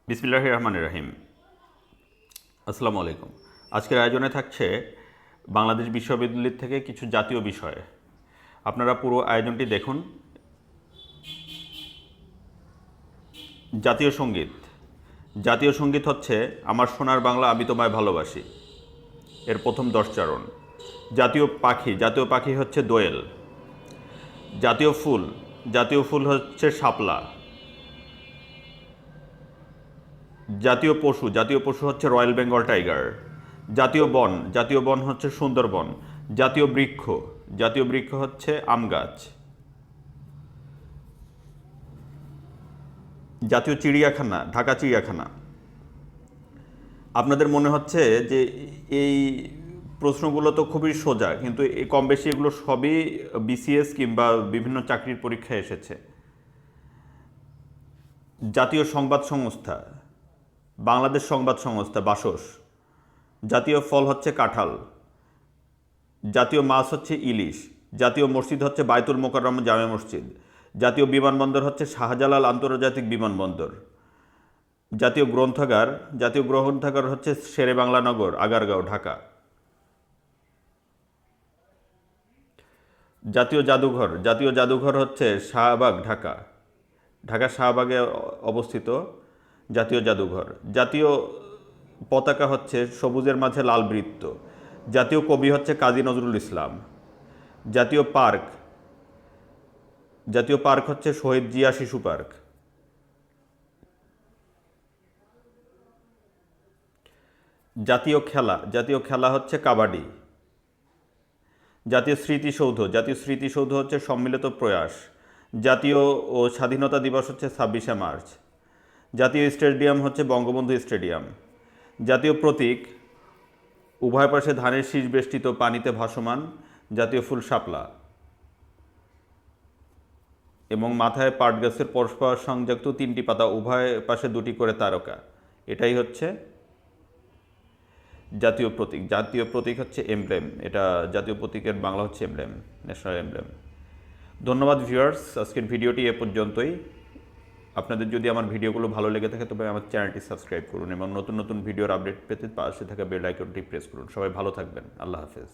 বিসমিল্লাহির রহমানির রহিম। আসসালামু আলাইকুম। আজকের আয়োজনে থাকছে বাংলাদেশ বিশ্ববিদ্যালয় থেকে কিছু জাতীয় বিষয়। আপনারা পুরো আয়োজনটি দেখুন। জাতীয় সঙ্গীত। জাতীয় সঙ্গীত হচ্ছে আমার সোনার বাংলা আমি তোমায় ভালোবাসি, এর প্রথম 10 চরণ। জাতীয় পাখি হচ্ছে দোয়েল। জাতীয় ফুল হচ্ছে শাপলা। জাতীয় পশু হচ্ছে রয়্যাল বেঙ্গল টাইগার। জাতীয় বন হচ্ছে সুন্দরবন। জাতীয় বৃক্ষ হচ্ছে আম গাছ। জাতীয় চিড়িয়াখানা ঢাকা চিড়িয়াখানা। আপনাদের মনে হচ্ছে যে এই প্রশ্নগুলো তো খুবই সোজা, কিন্তু কম বেশি এগুলো সবই বিসিএস কিংবা বিভিন্ন চাকরির পরীক্ষায় এসেছে। জাতীয় সংবাদ সংস্থা বাংলাদেশ সংবাদ সংস্থা বাসস। জাতীয় ফল হচ্ছে কাঁঠাল। জাতীয় মাছ হচ্ছে ইলিশ। জাতীয় মসজিদ হচ্ছে বায়তুল মোকাররম জামে মসজিদ। জাতীয় বিমানবন্দর হচ্ছে শাহজালাল আন্তর্জাতিক বিমানবন্দর। জাতীয় গ্রন্থাগার হচ্ছে শেরে বাংলা নগর, আগারগাঁও, ঢাকা। জাতীয় জাদুঘর হচ্ছে শাহবাগ, ঢাকা। ঢাকা শাহবাগে অবস্থিত জাতীয় জাদুঘর। জাতীয় পতাকা হচ্ছে সবুজের মাঝে লাল বৃত্ত। জাতীয় কবি হচ্ছে কাজী নজরুল ইসলাম। জাতীয় পার্ক জাতীয় পার্ক হচ্ছে শহীদ জিয়া শিশু পার্ক। জাতীয় খেলা হচ্ছে কাবাডি। জাতীয় স্মৃতিসৌধ হচ্ছে সম্মিলিত প্রয়াস। জাতীয় ও স্বাধীনতা দিবস হচ্ছে 26শে মার্চ। জাতীয় স্টেডিয়াম হচ্ছে বঙ্গবন্ধু স্টেডিয়াম। জাতীয় প্রতীক উভয় পাশে ধানের শীষ বেষ্টিত পানিতে ভাসমান। জাতীয় ফুল শাপলা এবং মাথায় পাট গাছের পরস্পর সংযুক্ত 3টি পাতা, উভয় পাশে 2টি করে তারকা। এটাই হচ্ছে জাতীয় প্রতীক হচ্ছে এমব্লেম। এটা জাতীয় প্রতীকের বাংলা হচ্ছে এমব্লেম, ন্যাশনাল এমব্লেম। ধন্যবাদ ভিউয়ার্স, আজকের ভিডিওটি এ পর্যন্তই। আপনাদের যদি আমার ভিডিওগুলো ভালো লেগে থাকে তবে আমার চ্যানেলটি সাবস্ক্রাইব করুন এবং নতুন নতুন ভিডিওর আপডেট পেতে পাশে থাকা বেল আইকনটি প্রেস করুন। সবাই ভালো থাকবেন। আল্লাহ হাফেজ।